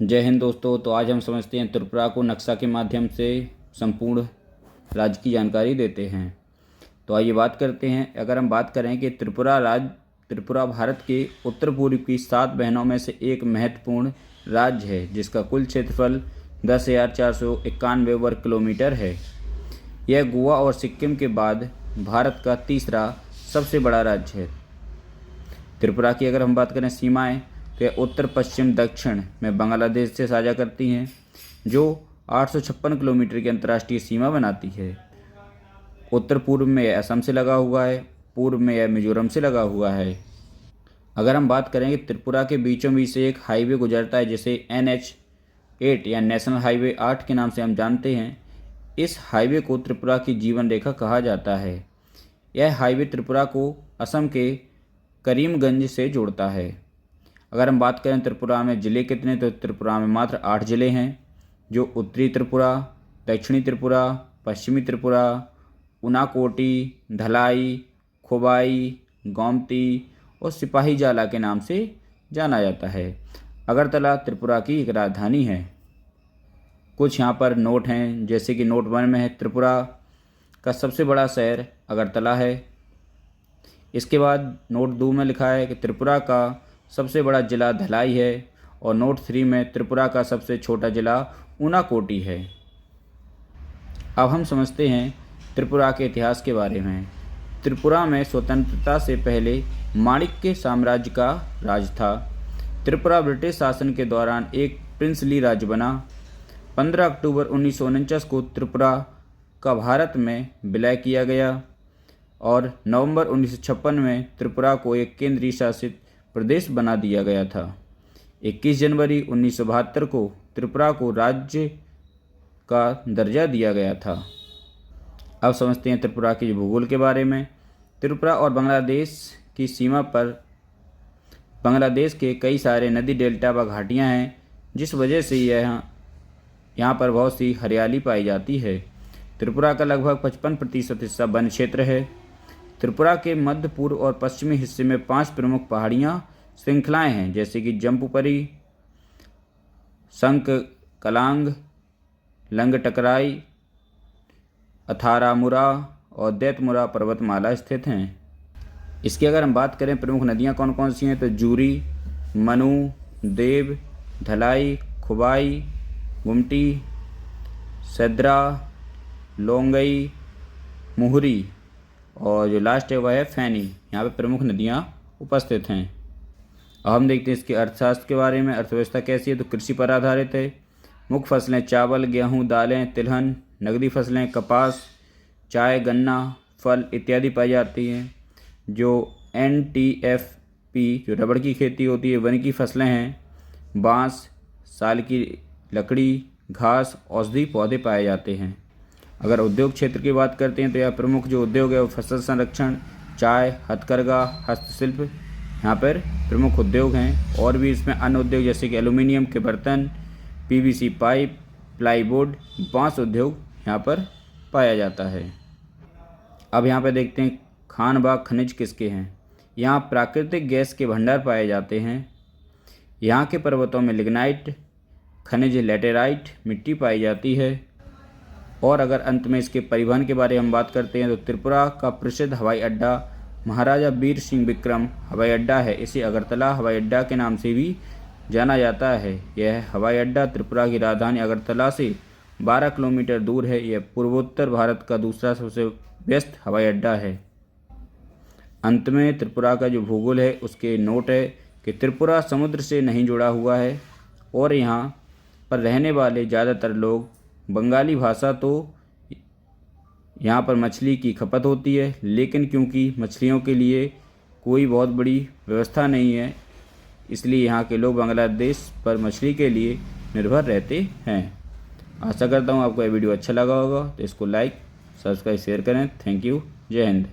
जय हिंद दोस्तों। तो आज हम समझते हैं त्रिपुरा को नक्शा के माध्यम से संपूर्ण राज्य की जानकारी देते हैं। तो आइए बात करते हैं। अगर हम बात करें कि त्रिपुरा भारत के उत्तर पूर्व की 7 बहनों में से एक महत्वपूर्ण राज्य है, जिसका कुल क्षेत्रफल 10,491 वर्ग किलोमीटर है। यह गोवा और सिक्किम के बाद भारत का तीसरा सबसे बड़ा राज्य है। त्रिपुरा की अगर हम बात करें सीमाएं, तो यह उत्तर पश्चिम दक्षिण में बांग्लादेश से साझा करती हैं, जो 856 किलोमीटर की अंतर्राष्ट्रीय सीमा बनाती है। उत्तर पूर्व में यह असम से लगा हुआ है, पूर्व में यह मिजोरम से लगा हुआ है। अगर हम बात करें कि त्रिपुरा के बीचों बीच से एक हाईवे गुजरता है, जिसे NH8 या नेशनल हाईवे 8 के नाम से हम जानते हैं। इस हाईवे को त्रिपुरा की जीवन रेखा कहा जाता है। यह हाईवे त्रिपुरा को असम के करीमगंज से जोड़ता है। अगर हम बात करें त्रिपुरा में ज़िले कितने, तो त्रिपुरा में मात्र 8 ज़िले हैं, जो उत्तरी त्रिपुरा, दक्षिणी त्रिपुरा, पश्चिमी त्रिपुरा, उनाकोटी, धलाई, खोबाई, गोमती और सिपाहीजाला के नाम से जाना जाता है। अगरतला त्रिपुरा की एक राजधानी है। कुछ यहाँ पर नोट हैं, जैसे कि नोट 1 में है त्रिपुरा का सबसे बड़ा शहर अगरतला है। इसके बाद नोट 2 में लिखा है कि त्रिपुरा का सबसे बड़ा ज़िला धलाई है, और नोट 3 में त्रिपुरा का सबसे छोटा ज़िला उनाकोटी है। अब हम समझते हैं त्रिपुरा के इतिहास के बारे में। त्रिपुरा में स्वतंत्रता से पहले माणिक्य साम्राज्य का राज था। त्रिपुरा ब्रिटिश शासन के दौरान एक प्रिंसली राज्य बना। 15 अक्टूबर 1949 को त्रिपुरा का भारत में विलय किया गया, और नवंबर 1956 में त्रिपुरा को एक केंद्रीय शासित प्रदेश बना दिया गया था। 21 जनवरी 1972 को त्रिपुरा को राज्य का दर्जा दिया गया था। अब समझते हैं त्रिपुरा के भूगोल के बारे में। त्रिपुरा और बांग्लादेश की सीमा पर बांग्लादेश के कई सारे नदी डेल्टा व घाटियाँ हैं, जिस वजह से यहाँ पर बहुत सी हरियाली पाई जाती है। त्रिपुरा का लगभग 55% हिस्सा वन क्षेत्र है। त्रिपुरा के मध्य पूर्व और पश्चिमी हिस्से में 5 प्रमुख पहाड़ियाँ श्रृंखलाएं हैं, जैसे कि जम्पुपरी, संककलांग, लंगटकराई, अथारामुरा और दैतमुरा पर्वतमाला स्थित हैं। इसकी अगर हम बात करें प्रमुख नदियाँ कौन कौन सी हैं, तो जूरी, मनु, देव, धलाई, खुबाई, गुमटी, सद्रा, लोंगई, मुहरी, और जो लास्ट है वह है फैनी। यहाँ पे प्रमुख नदियाँ उपस्थित हैं। अब हम देखते हैं इसके अर्थशास्त्र के बारे में। अर्थव्यवस्था कैसी है, तो कृषि पर आधारित है। मुख्य फसलें चावल, गेहूँ, दालें, तिलहन। नगदी फसलें कपास, चाय, गन्ना, फल इत्यादि पाई जाती हैं। जो NTFP जो रबड़ की खेती होती है। वन की फसलें हैं, बांस, साल की लकड़ी, घास, औषधि पौधे पाए जाते हैं। अगर उद्योग क्षेत्र की बात करते हैं, तो यह प्रमुख जो उद्योग है वो फसल संरक्षण, चाय, हथकरघा, हस्तशिल्प यहाँ पर प्रमुख उद्योग हैं। और भी इसमें अन्य उद्योग जैसे कि एल्यूमिनियम के बर्तन, PVC पाइप, प्लाईवुड, बांस उद्योग यहाँ पर पाया जाता है। अब यहाँ पर देखते हैं खान व खनिज किसके हैं। यहाँ प्राकृतिक गैस के भंडार पाए जाते हैं। यहाँ के पर्वतों में लिग्नाइट खनिज लैटेराइट मिट्टी पाई जाती है। और अगर अंत में इसके परिवहन के बारे में हम बात करते हैं, तो त्रिपुरा का प्रसिद्ध हवाई अड्डा महाराजा वीर सिंह विक्रम हवाई अड्डा है। इसे अगरतला हवाई अड्डा के नाम से भी जाना जाता है। यह हवाई अड्डा त्रिपुरा की राजधानी अगरतला से 12 किलोमीटर दूर है। यह पूर्वोत्तर भारत का दूसरा सबसे व्यस्त हवाई अड्डा है। अंत में त्रिपुरा का जो भूगोल है उसके नोट है कि त्रिपुरा समुद्र से नहीं जुड़ा हुआ है, और यहाँ पर रहने वाले ज़्यादातर लोग बंगाली भाषा। तो यहाँ पर मछली की खपत होती है, लेकिन क्योंकि मछलियों के लिए कोई बहुत बड़ी व्यवस्था नहीं है, इसलिए यहाँ के लोग बांग्लादेश पर मछली के लिए निर्भर रहते हैं। आशा करता हूँ आपको यह वीडियो अच्छा लगा होगा, तो इसको लाइक, सब्सक्राइब, शेयर करें। Thank you. जय हिंद।